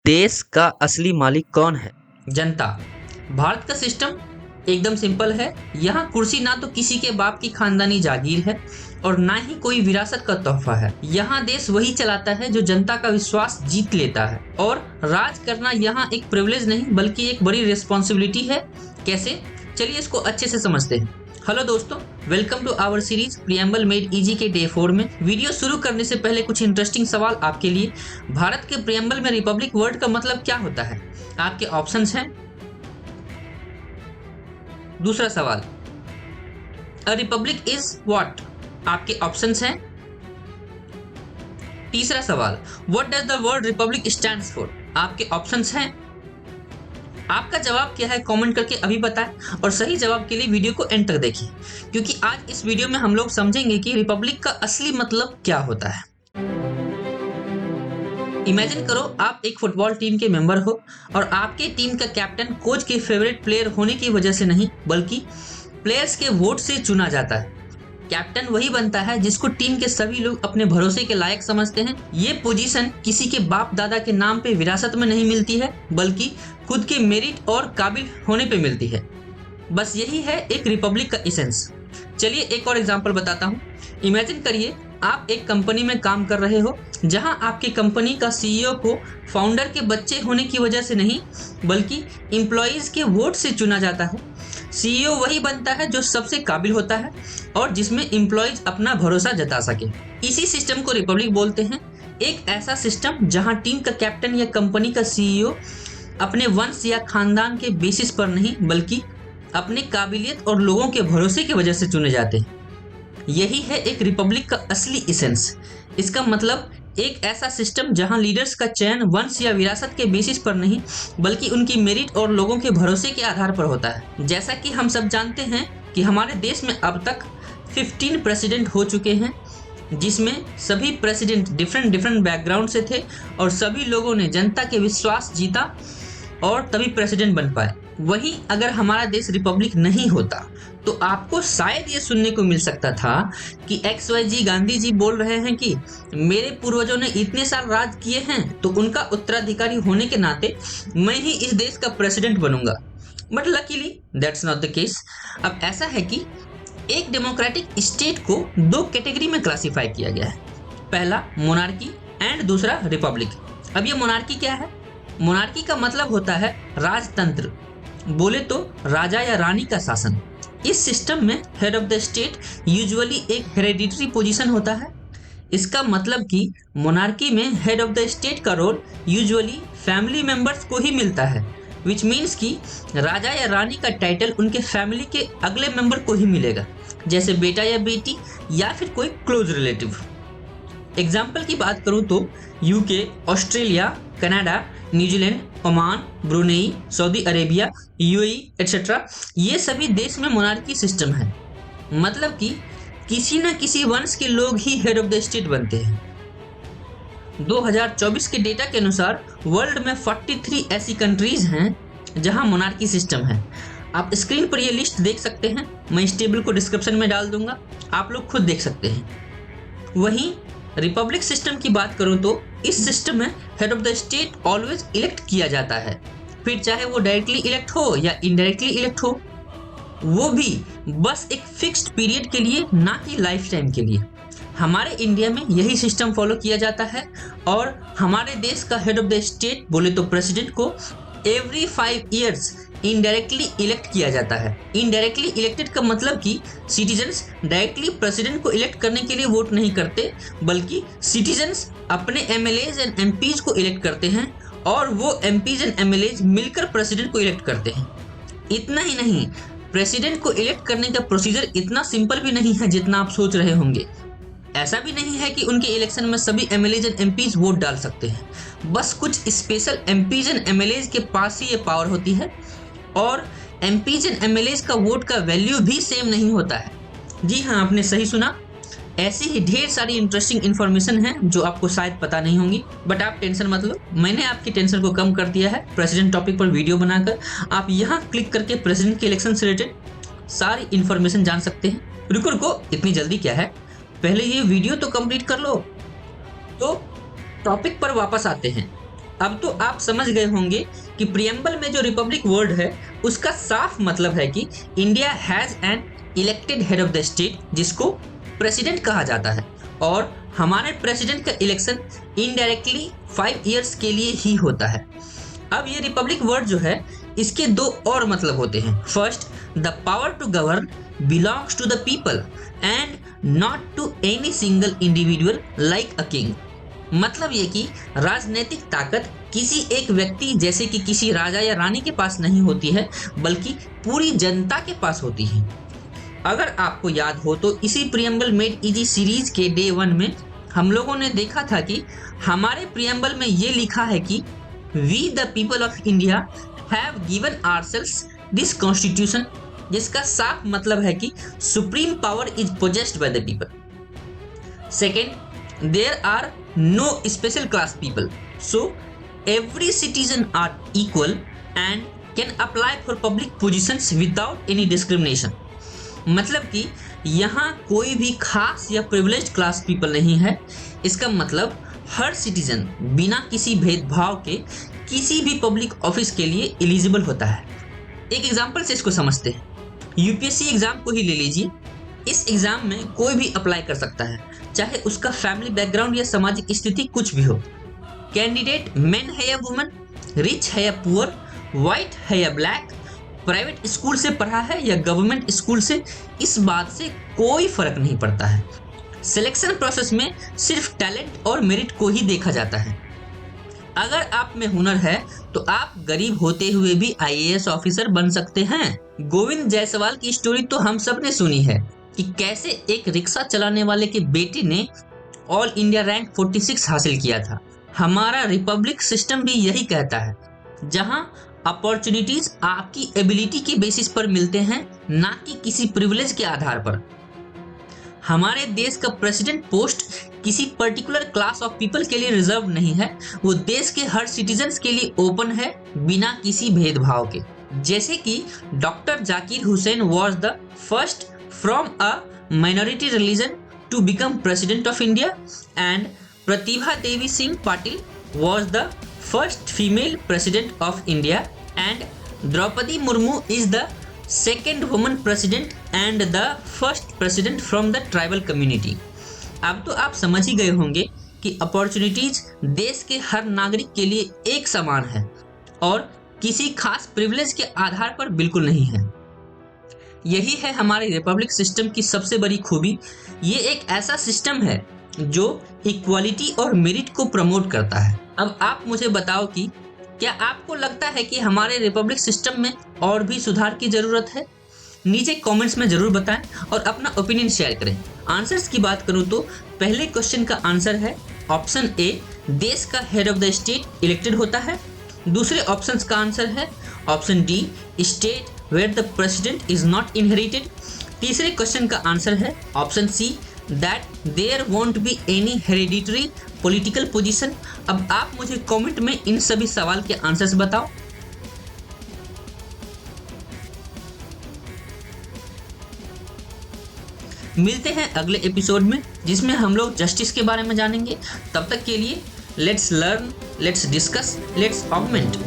देश का असली मालिक कौन है? जनता। भारत का सिस्टम एकदम सिंपल है। यहाँ कुर्सी ना तो किसी के बाप की खानदानी जागीर है और ना ही कोई विरासत का तोहफा है। यहाँ देश वही चलाता है जो जनता का विश्वास जीत लेता है। और राज करना यहाँ एक प्रिविलेज नहीं बल्कि एक बड़ी रिस्पॉन्सिबिलिटी है। कैसे? चलिए इसको अच्छे से समझते हैं। हेलो दोस्तों, welcome to our series preamble made easy के डे 4 में। वीडियो शुरू करने से पहले कुछ इंटरेस्टिंग सवाल आपके लिए। भारत के प्रियम्बल में रिपब्लिक वर्ड का मतलब क्या होता है? आपके ऑप्शंस हैं। दूसरा सवाल, अ रिपब्लिक इज व्हाट? आपके ऑप्शंस हैं। तीसरा सवाल, what does the word Republic stands for? आपके ऑप्शंस हैं। आपका जवाब क्या है कमेंट करके अभी बताएं और सही जवाब के लिए वीडियो को एंड तक देखिए, क्योंकि आज इस वीडियो में हम लोग समझेंगे कि रिपब्लिक का असली मतलब क्या होता है। इमेजिन करो आप एक फुटबॉल टीम के मेंबर हो और आपके टीम का कैप्टन कोच के फेवरेट प्लेयर होने की वजह से नहीं बल्कि प्लेयर्स के वोट से चुना जाता है। कैप्टन वही बनता है जिसको टीम के सभी लोग अपने भरोसे के लायक समझते हैं। ये पोजीशन किसी के बाप दादा के नाम पे विरासत में नहीं मिलती है बल्कि खुद के मेरिट और काबिल होने पे मिलती है। बस यही है एक रिपब्लिक का एसेंस। चलिए एक और एग्जांपल बताता हूँ। इमेजिन करिए आप एक कंपनी में काम कर रहे हो जहां आपकी कंपनी का सीईओ को फाउंडर के बच्चे होने की वजह से नहीं बल्कि एम्प्लॉइज के वोट से चुना जाता है। सीईओ वही बनता है जो सबसे काबिल होता है और जिसमें एम्प्लॉइज अपना भरोसा जता सके। इसी सिस्टम को रिपब्लिक बोलते हैं। एक ऐसा सिस्टम जहां टीम का कैप्टन या कंपनी का सीईओ अपने वंश या खानदान के बेसिस पर नहीं बल्कि अपने काबिलियत और लोगों के भरोसे की वजह से चुने जाते हैं। यही है एक रिपब्लिक का असली एसेंस। इसका मतलब एक ऐसा सिस्टम जहां लीडर्स का चयन वंश या विरासत के बेसिस पर नहीं बल्कि उनकी मेरिट और लोगों के भरोसे के आधार पर होता है। जैसा कि हम सब जानते हैं कि हमारे देश में अब तक 15 प्रेसिडेंट हो चुके हैं, जिसमें सभी प्रेसिडेंट डिफरेंट बैकग्राउंड से थे और सभी लोगों ने जनता के विश्वास जीता और तभी प्रेसिडेंट बन पाए। वहीं अगर हमारा देश रिपब्लिक नहीं होता तो आपको शायद ये सुनने को मिल सकता था कि XYZ गांधी जी बोल रहे हैं कि मेरे पूर्वजों ने इतने साल राज किए हैं तो उनका उत्तराधिकारी होने के नाते मैं ही इस देश का प्रेसिडेंट बनूंगा। But luckily that's not the case. अब ऐसा है कि एक डेमोक्रेटिक स्टेट को दो कैटेगरी में क्लासिफाई किया गया है। पहला मोनार्की एंड दूसरा रिपब्लिक। अब ये मोनार्की क्या है? मोनार्की का मतलब होता है राजतंत्र, बोले तो राजा या रानी का शासन। इस सिस्टम में head of the state usually एक हेरेडिटरी पोजीशन होता है। इसका मतलब कि मोनार्की में हेड ऑफ द स्टेट का रोल यूजुअली फैमिली मेंबर्स को ही मिलता है, विच मीन्स कि राजा या रानी का टाइटल उनके फैमिली के अगले मेंबर को ही मिलेगा, जैसे बेटा या बेटी या फिर कोई क्लोज रिलेटिव। एग्जाम्पल की बात करूँ तो UK, Australia, Canada, New Zealand, Oman, Brunei, Saudi Arabia, UAE etcetera, ये सभी देश में मोनार्की सिस्टम है। मतलब कि किसी न किसी वंश के लोग ही हेड ऑफ द स्टेट बनते हैं। 2024 के डेटा के अनुसार वर्ल्ड में 43 ऐसी कंट्रीज हैं जहां मोनार्की सिस्टम है। आप स्क्रीन पर ये लिस्ट देख सकते हैं। मैं इस टेबल को डिस्क्रिप्शन में डाल दूंगा, आप लोग खुद देख सकते हैं। वहीं रिपब्लिक सिस्टम की बात करूं तो इस सिस्टम में head of the state always elect किया जाता है, फिर चाहे वो डायरेक्टली इलेक्ट हो या इनडायरेक्टली इलेक्ट हो, वो भी बस एक फिक्स्ड पीरियड के लिए, ना कि लाइफ टाइम के लिए। हमारे इंडिया में यही सिस्टम फॉलो किया जाता है और हमारे देश का हेड ऑफ द स्टेट बोले तो प्रेसिडेंट को एवरी 5 ईयर्स इनडायरेक्टली इलेक्ट किया जाता है। इनडायरेक्टली इलेक्टेड का मतलब कि सिटीजन्स डायरेक्टली प्रेसिडेंट को इलेक्ट करने के लिए वोट नहीं करते बल्कि सिटीजन्स अपने MLAs एंड MPs को इलेक्ट करते हैं और वो MPs एंड MLAs मिलकर प्रेसिडेंट को इलेक्ट करते हैं। इतना ही नहीं, प्रेसिडेंट को इलेक्ट करने का प्रोसीजर इतना सिंपल भी नहीं है जितना आप सोच रहे होंगे। ऐसा भी नहीं है कि उनके इलेक्शन में सभी MLAs एंड MPs वोट डाल सकते हैं। बस कुछ स्पेशल MPs एंड MLAs के पास ही ये पावर होती है और MPs एंड MLAs का वोट का वैल्यू भी सेम नहीं होता है। जी हाँ, आपने सही सुना। ऐसी ही ढेर सारी इंटरेस्टिंग इन्फॉर्मेशन है जो आपको शायद पता नहीं होंगी, बट आप टेंशन मत लो, मैंने आपकी टेंशन को कम कर दिया है प्रेसिडेंट टॉपिक पर वीडियो बनाकर। आप यहाँ क्लिक करके प्रेसिडेंट के इलेक्शन से रिलेटेड सारी इन्फॉर्मेशन जान सकते हैं। रुको, इतनी जल्दी क्या है, पहले ये वीडियो तो कंप्लीट कर लो। तो टॉपिक पर वापस आते हैं। अब तो आप समझ गए होंगे कि प्रियम्बल में जो रिपब्लिक वर्ड है उसका साफ मतलब है कि India has an elected head of the state, जिसको प्रेसिडेंट कहा जाता है, और हमारे प्रेसिडेंट का इलेक्शन इनडायरेक्टली 5 इयर्स के लिए ही होता है। अब ये रिपब्लिक वर्ड जो है इसके दो और मतलब होते हैं। First, the power to govern belongs to the people and not to any single individual like a king. मतलब ये कि राजनीतिक ताकत किसी एक व्यक्ति जैसे कि किसी राजा या रानी के पास नहीं होती है, बल्कि पूरी जनता के पास होती है। अगर आपको याद हो तो इसी प्रियम्बल मेड इजी सीरीज के डे 1 में हम लोगों ने देखा था कि हमारे प्रियम्बल में ये लिखा है कि we the people of India have given ourselves this constitution, जिसका साफ मतलब है कि supreme power is possessed by the people. Second, there are no special class people, so every citizen are equal and can apply for public positions without any discrimination। मतलब कि यहाँ कोई भी खास या प्रिविलेज्ड क्लास पीपल नहीं है। इसका मतलब हर सिटीजन बिना किसी भेदभाव के किसी भी पब्लिक ऑफिस के लिए एलिजिबल होता है। एक एग्जाम्पल से इसको समझते हैं। यूपीएससी एग्जाम को ही ले लीजिए। इस एग्जाम में कोई भी अप्लाई कर सकता है, चाहे उसका फैमिली बैकग्राउंड या सामाजिक स्थिति कुछ भी हो। कैंडिडेट मैन है या वुमन, रिच है या पुअर, व्हाइट है या ब्लैक, प्राइवेट स्कूल से पढ़ा है या गवर्नमेंट स्कूल से, इस बात से कोई फर्क नहीं पड़ता है। सिलेक्शन प्रोसेस में सिर्फ टैलेंट और मेरिट को ही देखा जाता है। अगर आप में हुनर है तो आप गरीब होते हुए भी आईएएस ऑफिसर बन सकते हैं। गोविंद जायसवाल की स्टोरी तो हम सब ने सुनी है कि कैसे एक रिक्शा चलाने वाले के बेटे ने ऑल इंडिया रैंक 46 हासिल किया था। हमारा रिपब्लिक सिस्टम भी यही कहता है, जहां अपॉर्चुनिटीज आपकी एबिलिटी के बेसिस पर मिलते हैं, ना कि किसी प्रिविलेज के आधार पर। हमारे देश का प्रेसिडेंट पोस्ट किसी पर्टिकुलर क्लास ऑफ पीपल के लिए रिजर्व नहीं है, वो देश के हर सिटीजन्स के लिए ओपन है बिना किसी भेदभाव के। जैसे कि doctor Zakir Hussain was the first from a minority religion to become president of India, and Pratibha Devi Singh Patil was the first female president of India, and Draupadi Murmu is the second woman president and the first president from the tribal community। अब तो आप समझ ही गए होंगे कि opportunities देश के हर नागरिक के लिए एक समान है और किसी खास प्रिविलेज के आधार पर बिल्कुल नहीं है। यही है हमारे रिपब्लिक सिस्टम की सबसे बड़ी खूबी। ये एक ऐसा सिस्टम है जो इक्वालिटी और मेरिट को प्रमोट करता है। अब आप मुझे बताओ कि क्या आपको लगता है कि हमारे रिपब्लिक सिस्टम में और भी सुधार की जरूरत है? नीचे कमेंट्स में जरूर बताएं और अपना ओपिनियन शेयर करें। आंसर्स की बात करूं तो पहले क्वेश्चन का आंसर है ऑप्शन ए, देश का head of the state elected होता है। दूसरे ऑप्शंस का आंसर है option D, state where the president is not inherited। तीसरे क्वेश्चन का आंसर है option C, that there won't be any hereditary political position। अब आप मुझे कमेंट में इन सभी सवाल के आंसर्स बताओ। मिलते हैं अगले एपिसोड में, जिसमें हम लोग जस्टिस के बारे में जानेंगे। तब तक के लिए let's learn, let's discuss, let's augment.